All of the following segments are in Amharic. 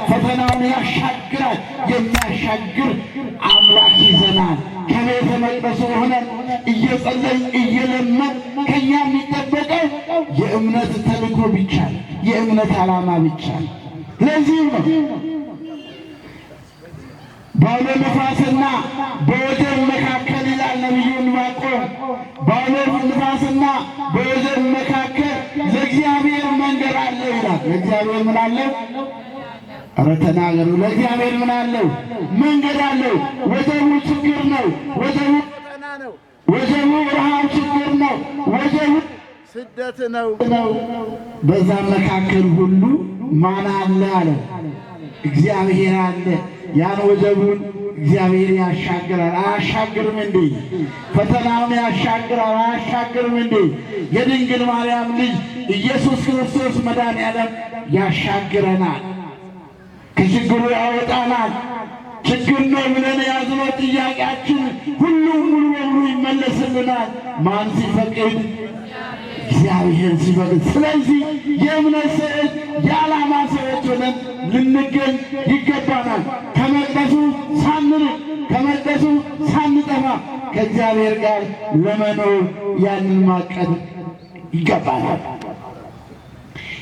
ፈተናውን ያሻግራል። የሚያሻግር አምላክ ይዘናል። ከቤተ መቅደሱ ሆነን እየጸለይን እየለመን ከኛ የሚጠበቀው የእምነት ተልእኮ ብቻ ነው፣ የእምነት ዓላማ ብቻ ነው። ለዚህ ነው በአውሎ ነፋስና በወጀብ መካከል ይላል ነቢዩ ዕንባቆም፣ በአውሎ ነፋስና በወጀብ መካከል ለእግዚአብሔር መንገድ አለው ይላል። ለእግዚአብሔር ምን አለው? ኧረ ተናገሩ። ለእግዚአብሔር ምን አለው? መንገድ አለው። ወጀቡ ችግር ነው። ወጀቡ ፈተና ነው። ወጀቡ ረሃብ ችግር ነው። ወጀቡ ስደት ነው። በዛ መካከል ሁሉ ማን አለ አለ? እግዚአብሔር አለ። ያን ወጀቡን እግዚአብሔር ያሻግራል። አያሻግርም እንዴ? ፈተናውን ያሻግራል። አያሻግርም እንዴ? የድንግል ማርያም ልጅ ኢየሱስ ክርስቶስ መድኃኔዓለም ያሻግረናል። ከችግሩ ያወጣናል። ችግር ነው ብለን የያዝነው ጥያቄያችን ሁሉ ሙሉ በሙሉ ይመለስልናል። ማን ሲፈቅድ? እግዚአብሔር ሲፈቅድ። ስለዚህ የእምነት ሰዎች የዓላማ ሰዎች ሆነን ልንገኝ ይገባናል። ከመቅደሱ ሳንርቅ፣ ከመቅደሱ ሳንጠፋ ከእግዚአብሔር ጋር ለመኖር ያንን ማቀድ ይገባናል።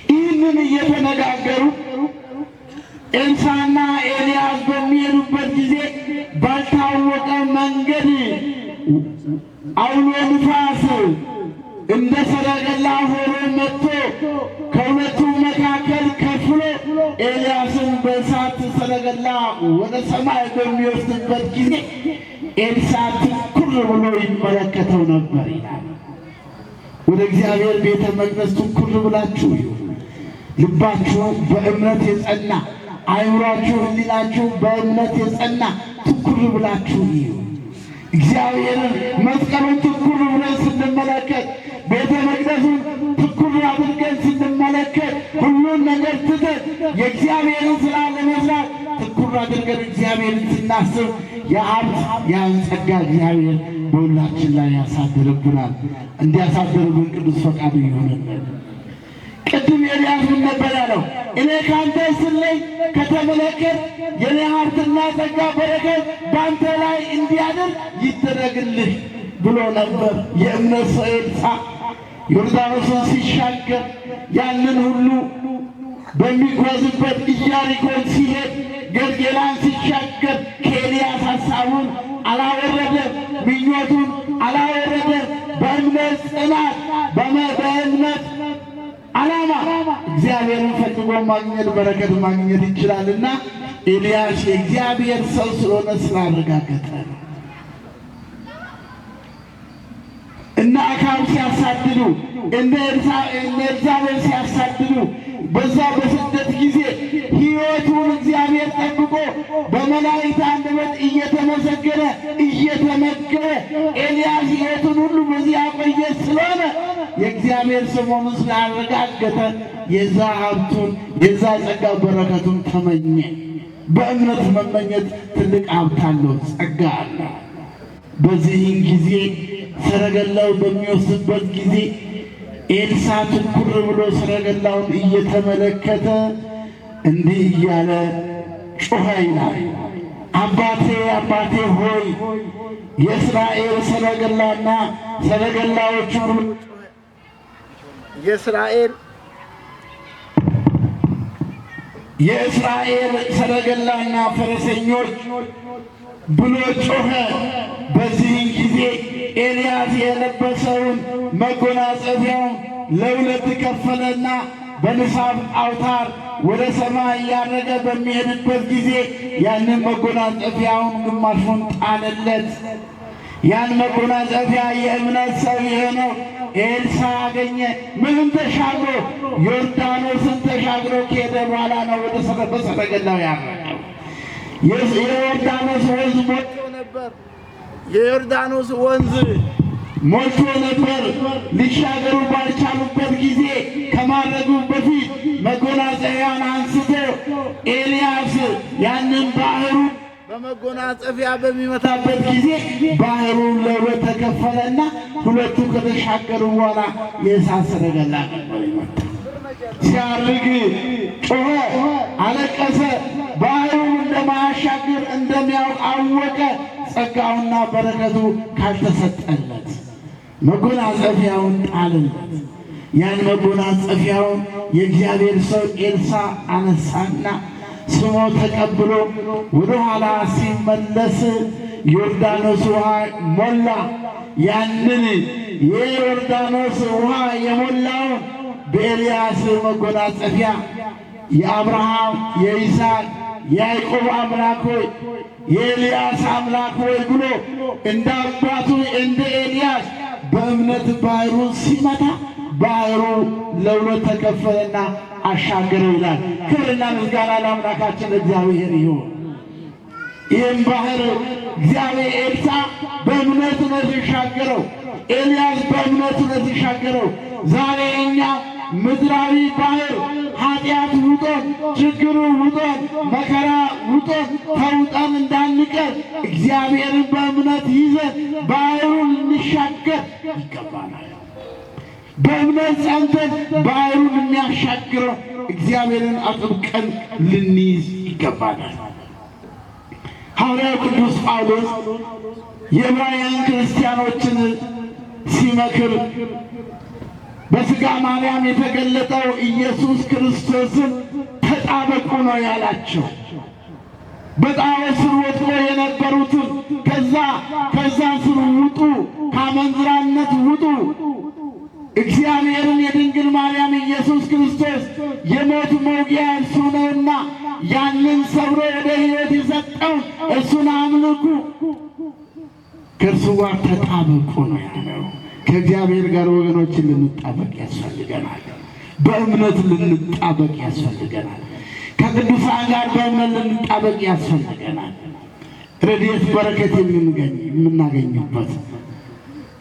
ይህንን እየተነጋገሩ ኤልሳዕና ኤልያስ በሚሄዱበት ጊዜ ባልታወቀ መንገድ አውሎ ንፋስ እንደ ሰረገላ ሆኖ መጥቶ ከሁለቱ መካከል ከፍሎ ኤልያስን በእሳት ሰረገላ ወደ ሰማይ በሚወስድበት ጊዜ ኤልሳዕ ትኩር ብሎ ይመለከተው ነበር ይላል። ወደ እግዚአብሔር ቤተ መቅደስ ትኩር ብላችሁ ልባችሁ በእምነት የጸና አይምሯችሁ ሕሊናችሁ በእምነት የጸና ትኩር ብላችሁ እዩ። እግዚአብሔርን መስቀሉን ትኩር ብለን ስንመለከት፣ ቤተ መቅደሱን ትኩር አድርገን ስንመለከት፣ ሁሉን ነገር ትተን የእግዚአብሔርን ሥራ ለመስራት ትኩር አድርገን እግዚአብሔርን ስናስብ የሀብት ያን ጸጋ እግዚአብሔር በሁላችን ላይ ያሳድርብናል። እንዲያሳድርብን ቅዱስ ፈቃዱ ይሆንልን። ቅድም ኤልያስ ምን ነበር ያለው? እኔ ካንተ ስለይ ከተመለከት የኔ ሀብትና ጸጋ በረከት በአንተ ላይ እንዲያድር ይደረግልህ ብሎ ነበር። የእምነት ሰው ኤልሳዕ ዮርዳኖስን ሲሻገር ያንን ሁሉ በሚጓዝበት ኢያሪኮን ሲሄድ ገልጌላን ሲሻገር ከኤልያስ ሐሳቡን አላወረደም፣ ምኞቱን አላወረደም። በእምነት ጽናት በእምነት ዓላማ እግዚአብሔርን ፈልጎ ማግኘት በረከት ማግኘት ይችላልና ኤልያስ የእግዚአብሔር ሰው ስለሆነ ስላረጋገጠ እነ አክዓብ ሲያሳድዱ እነ ኤልዛቤል ሲያሳድዱ በዛ በስደት ጊዜ ሕይወቱን እግዚአብሔር ጠብቆ በመላእክት አንደበት እየተመሰገነ እየተመገበ ኤልያስ ሕይወቱን ሁሉ በዚህ ያቆየ ስለሆነ የእግዚአብሔር ስሙን ስላረጋገጠ የዛ ሀብቱን የዛ ጸጋ በረከቱን ተመኘ። በእምነት መመኘት ትልቅ ሀብት አለው፣ ጸጋ አለ። በዚህን ጊዜ ሰረገላው በሚወስድበት ጊዜ ኤልሳዕ ትኩር ብሎ ሰረገላውን እየተመለከተ እንዲህ እያለ ጮኸ ይላል። አባቴ አባቴ ሆይ የእስራኤል ሰረገላና ሰረገላዎች ሁሉ የእስራኤል ሰረገላና ፈረሰኞች ብሎ ጮኸ። በዚህን ጊዜ ኤልያስ የለበሰውን መጎናጸፊያውን ለሁለት ከፈለና በንሳፍ አውታር ወደ ሰማይ እያረገ በሚሄድበት ጊዜ ያንን መጎናጸፊያውን ግማሹን ጣለለት። ያን መጎናጸፊያ የእምነት ሰው የሆነው ኤልሳዕ አገኘ። ምንም ተሻግሮ ዮርዳኖስን ተሻግሮ ከሄደ በኋላ ነው ወደ በሰረገላው ያረገው። የዮርዳኖስ ወንዝ ሞልቶ ነበር። የዮርዳኖስ ወንዝ ሞልቶ ነበር። ሊሻገሩ ባልቻሉበት ጊዜ ከማድረጉ በፊት መጎናጸፊያን አንስቶ ኤልያስ ያንን ባህሩ በመጎናጸፊያ በሚመታበት ጊዜ ባህሩን ለሁለት ተከፈለና ሁለቱ ከተሻገሩ በኋላ የእሳት ሰረገላ ነበር ይመጣ። ሲያርግ ጮኸ፣ አለቀሰ። ባህሩን እንደማያሻግር እንደሚያውቅ አወቀ። ጸጋውና በረከቱ ካልተሰጠለት መጎናጸፊያውን ጣለለት። ያን መጎናጸፊያውን የእግዚአብሔር ሰው ኤልሳዕ አነሳና ስሞ ተቀብሎ ወደ ኋላ ሲመለስ ዮርዳኖስ ውሃ ሞላ። ያንን የዮርዳኖስ ውሃ የሞላውን በኤልያስ መጎናጸፊያ የአብርሃም የይስሐቅ የያዕቆብ አምላክ ሆይ የኤልያስ አምላክ ሆይ ብሎ እንደ አባቱ እንደ ኤልያስ በእምነት ባህሩን ሲመታ ባህሩ ለሁለት ተከፈለና አሻገረው ይላል። ክብርና ምስጋና ለአምላካችን እግዚአብሔር ይሁን። ይህም ባህር እግዚአብሔር ኤልሳዕ በእምነት ነው የተሻገረው። ኤልያስ በእምነት ነው የተሻገረው። ዛሬ እኛ ምድራዊ ባህር ኃጢአት ውጦን፣ ችግሩ ውጦን፣ መከራ ውጦን ተውጠን እንዳንቀር እግዚአብሔርን በእምነት ይዘን ባህሩን ልንሻገር ይገባናል። በእምነት ጸንተን ባህሩን የሚያሻግረው እግዚአብሔርን አጥብቀን ልንይዝ ይገባናል። ሐዋርያው ቅዱስ ጳውሎስ የዕብራውያን ክርስቲያኖችን ሲመክር በሥጋ ማርያም የተገለጠው ኢየሱስ ክርስቶስን ተጣበቁ ነው ያላቸው። በጣዖት ስር ወድቆ የነበሩትን ከዛ ስር ውጡ፣ ከአመንዝራነት ውጡ። እግዚአብሔርን የድንግል ማርያም ኢየሱስ ክርስቶስ የሞት መውጊያ እርሱ ነውና ያንን ሰብሮ ወደ ሕይወት የሰጠውን እሱን አምልኩ፣ ከእርሱ ጋር ተጣበቁ ነው ያለው። ከእግዚአብሔር ጋር ወገኖችን ልንጣበቅ ያስፈልገናል። በእምነት ልንጣበቅ ያስፈልገናል። ከቅዱሳን ጋር በእምነት ልንጣበቅ ያስፈልገናል። ረድኤት በረከት የምናገኝበት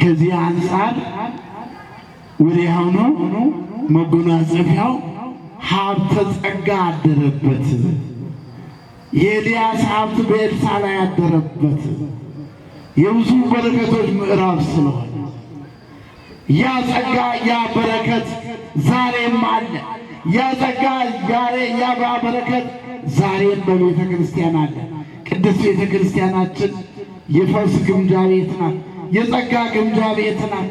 ከዚህ አንጻር ወዲያውኑ መጎናጸፊያው ሀብተ ጸጋ አደረበት። የኤልያስ ሀብት በኤልሳዕ ላይ አደረበት። የብዙ በረከቶች ምዕራፍ ስለሆነ ያ ጸጋ ያ በረከት ዛሬም አለ። ያ ጸጋ ያ በረከት ዛሬም በቤተ ክርስቲያን አለ። ቅድስት ቤተ ክርስቲያናችን የፈውስ ግምጃ ቤት ናት። የጸጋ ግምጃ ቤት ናት።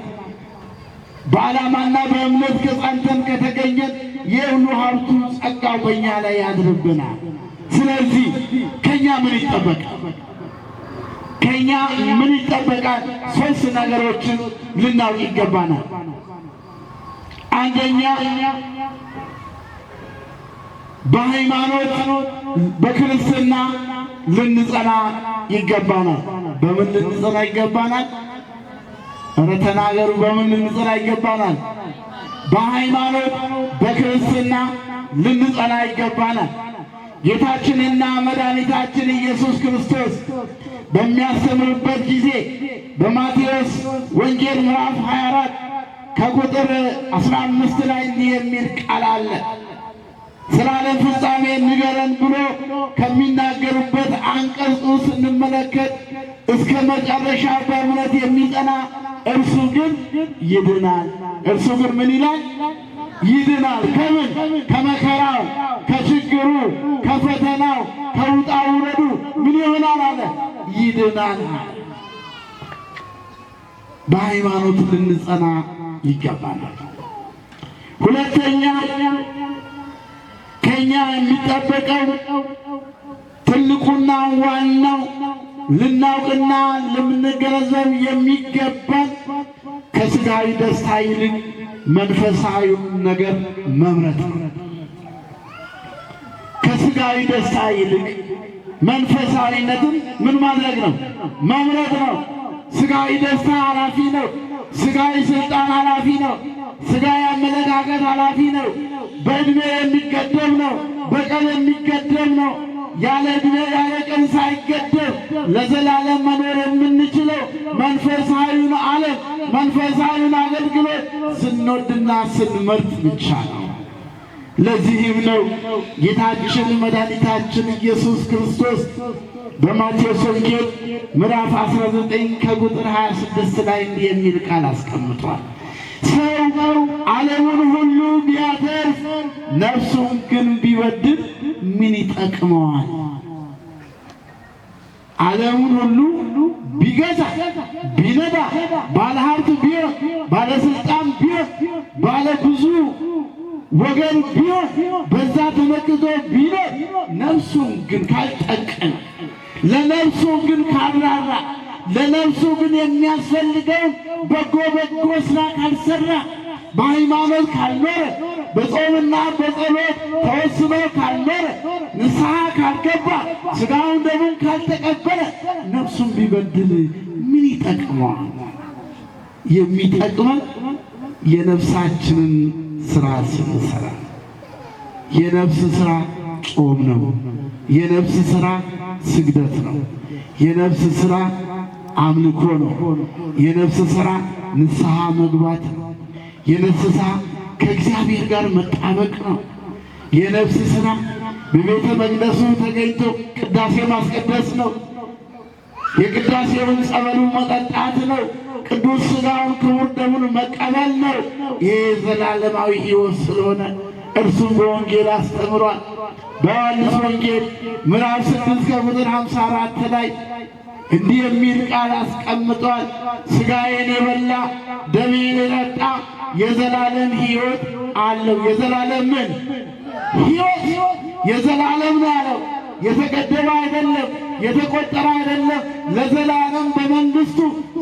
በዓላማና በእምነት ከጸንተን ከተገኘን የሁሉ ሀብቱ ጸጋው በእኛ ላይ ያድርብናል። ስለዚህ ከእኛ ምን ይጠበቃል? ከእኛ ምን ይጠበቃል? ሦስት ነገሮችን ልናውቅ ይገባናል። አንደኛ በሃይማኖት በክርስትና ልንጸና ይገባናል። በምን ልንጸና ይገባናል? ኧረ ተናገሩ። በምን ልንጸና ይገባናል? በሃይማኖት በክርስትና ልንጸና ይገባናል። ጌታችንና መድኃኒታችን ኢየሱስ ክርስቶስ በሚያስተምርበት ጊዜ በማቴዎስ ወንጌል ምዕራፍ 24 ከቁጥር 15 ላይ እንዲህ የሚል ቃል አለ። ስለ ዓለም ፍጻሜ ንገረን ብሎ ከሚናገሩበት አንቀጽ ስንመለከት እስከ መጨረሻ በእምነት የሚጸና እርሱ ግን ይድናል። እርሱ ግን ምን ይላል? ይድናል። ከምን? ከመከራው፣ ከችግሩ፣ ከፈተናው፣ ከውጣ ውረዱ ምን ይሆናል አለ? ይድናል። በሃይማኖት ልንጸና ይገባናል። ሁለተኛ ከኛ የሚጠበቀው ትልቁና ዋናው ልናውቅና ልንገነዘብ የሚገባን ከሥጋዊ ደስታ ይልቅ መንፈሳዊ ነገር መምረጥ ነው። ከሥጋዊ ደስታ ይልቅ መንፈሳዊነትን ምን ማድረግ ነው? መምረጥ ነው። ሥጋዊ ደስታ ኃላፊ ነው። ሥጋዊ ስልጣን ኃላፊ ነው። ሥጋዊ አመለካከት ኃላፊ ነው። በዕድሜ የሚገደብ ነው። በቀን የሚገደብ ነው። ያለ ዕድሜ ያለ ቀን ሳይገደብ ለዘላለም መኖር የምንችለው መንፈሳዊውን ዓለም መንፈሳዊውን አገልግሎት ስንወድና ስንመርጥ ብቻ ነው። ለዚህም ነው ጌታችን መድኃኒታችን ኢየሱስ ክርስቶስ በማቴዎስ ወንጌል ምዕራፍ 19 ከቁጥር 26 ላይ እንዲህ የሚል ቃል አስቀምጧል። ሰው ዓለሙን ሁሉ ቢያተርፍ ነፍሱን ግን ቢበድል ምን ይጠቅመዋል? ዓለሙን ሁሉ ቢገዛ ቢነዳ ባለሀብት ቢሆን ባለስልጣን ቢሆን ባለ ብዙ ወገን ቢሆን በዛ ተመክቶ ቢኖር ነፍሱን ግን ካልጠቀመ ለነፍሱ ግን ካልራራ ለነፍሱ ግን የሚያስፈልገውን በጎ ስራ ካልሰራ በሃይማኖት ካልኖረ በጾምና በጸሎት ተወስኖ ካልኖረ ንስሐ ካልገባ ሥጋውን ደሙን ካልተቀበለ ነፍሱን ቢበድል ምን ይጠቅመዋል? የሚጠቅመን የነፍሳችንን ስራ ስንሰራ። የነፍስ ስራ ጾም ነው። የነፍስ ስራ ስግደት ነው። የነፍስ ስራ አምልኮ ነው። የነፍስ ስራ ንስሐ መግባት ነው። የነፍስ ስራ ከእግዚአብሔር ጋር መጣበቅ ነው። የነፍስ ስራ በቤተ መቅደሱ ተገኝቶ ቅዳሴ ማስቀደስ ነው። የቅዳሴውን ጸበሉ መጠጣት ነው። ቅዱስ ሥጋውን ክቡር ደሙን መቀበል ነው። ይህ ዘላለማዊ ሕይወት ስለሆነ እርሱም በወንጌል አስተምሯል። በዮሐንስ ወንጌል ምዕራፍ 6 ከቁጥር 54 ላይ እንዲህ የሚል ቃል አስቀምጧል። ሥጋዬን የበላ ደሜን የጠጣ የዘላለም ሕይወት አለው። የዘላለም ምን ሕይወት? የዘላለም ነው ያለው። የተገደበ አይደለም፣ የተቆጠረ አይደለም። ለዘላለም በመንግስቱ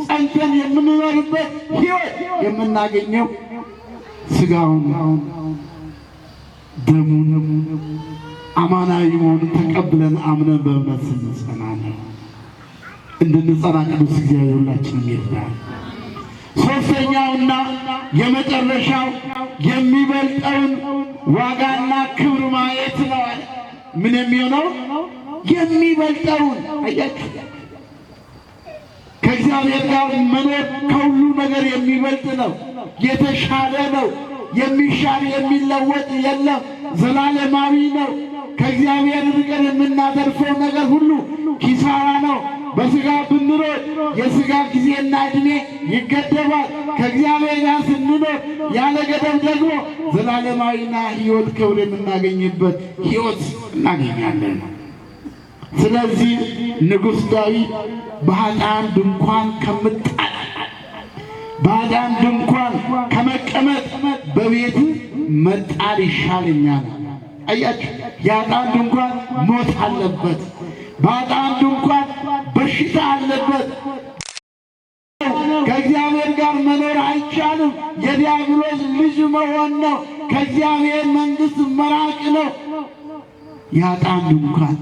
ጸንተን የምንኖርበት ሕይወት የምናገኘው ሥጋውን ደሙን አማናዊ መሆኑን ተቀብለን አምነን በእምነት ስንጸና ነው። እንድንጸና ቅዱስ እግዚአብሔር ሁላችንም ይርዳል። ሦስተኛውና የመጨረሻው የሚበልጠውን ዋጋና ክብር ማየት ነው አለ። ምን የሚሆነው? የሚበልጠውን። አያችሁ፣ ከእግዚአብሔር ጋር መኖር ከሁሉ ነገር የሚበልጥ ነው፣ የተሻለ ነው። የሚሻር የሚለወጥ የለም፣ ዘላለማዊ ነው። ከእግዚአብሔር ርቀን የምናተርፈው ነገር ሁሉ ኪሳራ ነው። በሥጋ ብንኖር የሥጋ ጊዜና ዕድሜ ይገደባል። ከእግዚአብሔር ጋር ስንኖር ያለ ገደብ ደግሞ ዘላለማዊና ሕይወት ክብር የምናገኝበት ሕይወት እናገኛለን። ስለዚህ ንጉሥ ዳዊት በኃጥአን ድንኳን ከምጣል በኃጥአን ድንኳን ከመቀመጥ በቤት መጣል ይሻለኛል። አያችሁ፣ የኃጥአን ድንኳን ሞት አለበት። በኃጥአን ድንኳን በሽታ አለበት። ከእግዚአብሔር ጋር መኖር አይቻልም። የዲያብሎስ ልጅ መሆን ነው። ከእግዚአብሔር መንግሥት መራቅ ነው። የኃጥአን ድንኳን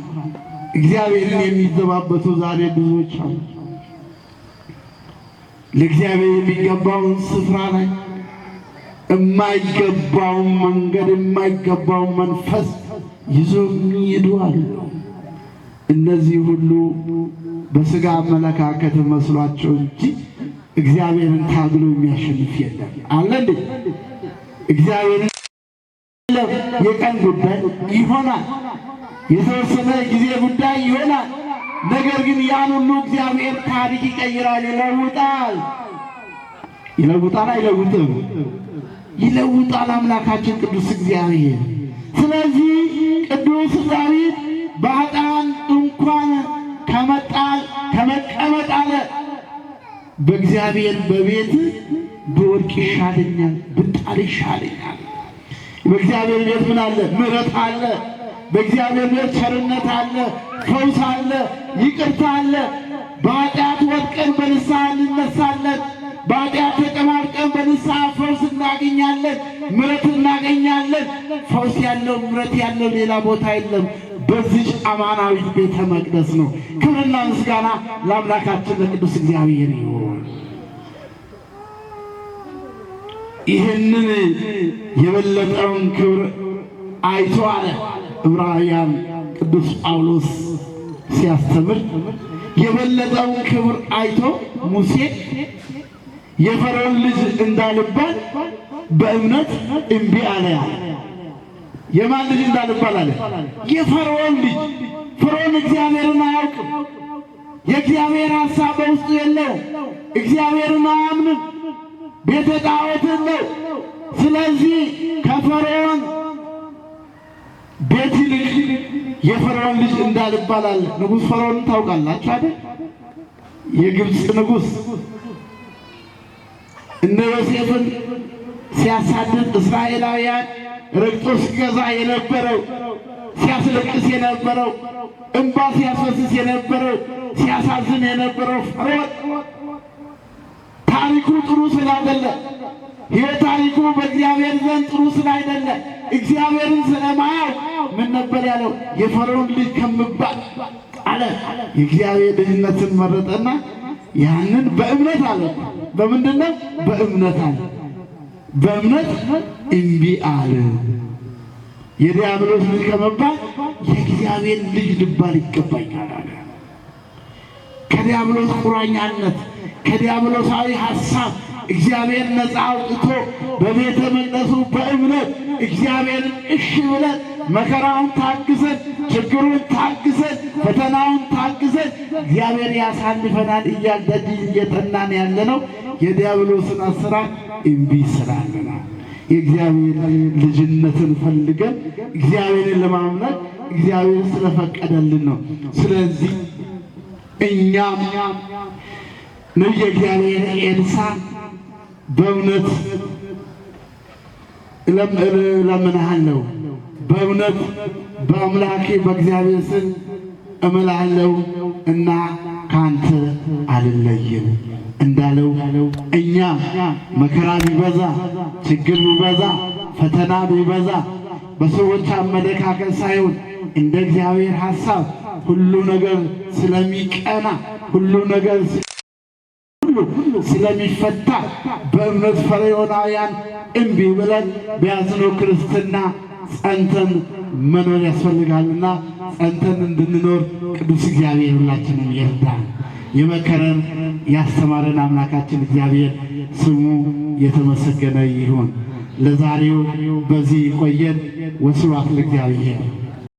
እግዚአብሔርን የሚዘባበቱ ዛሬ ብዙዎች አሉ። ለእግዚአብሔር የሚገባውን ስፍራ ላይ የማይገባውን መንገድ የማይገባውን መንፈስ ይዞ የሚሄዱ አሉ። እነዚህ ሁሉ በሥጋ አመለካከት መስሏቸው እንጂ እግዚአብሔርን ታግሎ የሚያሸንፍ የለም። አለ እንዴ? እግዚአብሔርን የቀን ጉዳይ ይሆናል፣ የተወሰነ ጊዜ ጉዳይ ይሆናል። ነገር ግን ያን ሁሉ እግዚአብሔር ታሪክ ይቀይራል፣ ይለውጣል። ይለውጣል አይለውጥም? ይለውጣል አምላካችን ቅዱስ እግዚአብሔር። ስለዚህ ቅዱስ ዳዊት በኃጥአን ድንኳን ከመቀመጥ አለ በእግዚአብሔር በቤት ብወድቅ ይሻለኛል፣ ብጣል ይሻለኛል። በእግዚአብሔር ቤት ምን አለ? ምሕረት አለ። በእግዚአብሔር ቤት ቸርነት አለ፣ ፈውስ አለ፣ ይቅርታ አለ። በኃጢአት ወድቀን በንስሐ እንነሳለን። በኃጢአት ተጨማልቀን በንስሐ ፈውስ እናገኛለን፣ ምሕረት እናገኛለን። ፈውስ ያለው ምሕረት ያለው ሌላ ቦታ የለም። በዚህ አማናዊት ቤተ መቅደስ ነው። ክብርና ምስጋና ለአምላካችን ለቅዱስ እግዚአብሔር ይሁን። ይህንን የበለጠውን ክብር አይቶ አለ ዕብራውያን ቅዱስ ጳውሎስ ሲያስተምር የበለጠውን ክብር አይቶ ሙሴ የፈርዖን ልጅ እንዳልባል በእምነት እምቢ አለ። የማን ልጅ እንዳልባል አለ? የፈርዖን ልጅ። ፈርዖን እግዚአብሔርን አያውቅም። የእግዚአብሔር ሐሳብ በውስጡ የለውም። እግዚአብሔርን አያምንም። ቤተ ጣዖትን ነው። ስለዚህ ከፈርዖን ቤት ይልቅ የፈርዖን ልጅ እንዳልባላል ንጉሥ ፈርዖንን ታውቃላችሁ አይደል? የግብፅ ንጉሥ እነ ዮሴፍን ሲያሳድድ እስራኤላውያን ረግጦ ሲገዛ የነበረው ሲያስለቅስ የነበረው እንባ ሲያስፈስስ የነበረው ሲያሳዝን የነበረው ፈርዖን ታሪኩ ጥሩ ስላይደለ ሕይወት ታሪኩ በእግዚአብሔር ዘንድ ጥሩ ስላይደለ እግዚአብሔርን ስለማያውቅ ምን ነበር ያለው? የፈርዖን ልጅ ከምባል አለ። የእግዚአብሔር ልጅነትን መረጠና ያንን በእምነት አለ። በምንድነው? በእምነት አለ። በእምነት እምቢ አለ። የዲያብሎስ ልጅ ከመባል የእግዚአብሔር ልጅ ልባል ይገባኛል አለ። ከዲያብሎስ ቁራኛነት ከዲያብሎሳዊ ሐሳብ እግዚአብሔር ነፃ አውጥቶ በቤተ መቅደሱ በእምነት እግዚአብሔርን እሺ ብለን መከራውን ታግሰን ችግሩን ታግሰን ፈተናውን ታግሰን እግዚአብሔር ያሳልፈናል እያልን እየጠናን ያለነው የዲያብሎስን አሰራር እምቢ ስላለን የእግዚአብሔር ልጅነትን ፈልገን እግዚአብሔርን ለማምለክ እግዚአብሔር ስለፈቀደልን ነው። ስለዚህ እኛም ነቢየ እግዚአብሔር ኤልሳዕ በእውነት እለምንሃለሁ፣ በእውነት በአምላኬ በእግዚአብሔር ስም እምላለሁ እና ካንተ አልለይም እንዳለው እኛ መከራ ቢበዛ ችግር ቢበዛ ፈተና ቢበዛ በሰዎች አመለካከት ሳይሆን እንደ እግዚአብሔር ሐሳብ ሁሉ ነገር ስለሚቀና ሁሉ ነገር ስለሚፈታ በእምነት ፈርዖናውያን እምቢ ብለን በያዝነው ክርስትና ጸንተን መኖር ያስፈልጋልና ጸንተን እንድንኖር ቅዱስ እግዚአብሔር ሁላችንም ይርዳን። የመከረን ያስተማረን አምላካችን እግዚአብሔር ስሙ የተመሰገነ ይሁን። ለዛሬው በዚህ ቆየን። ወስብሐት ለእግዚአብሔር።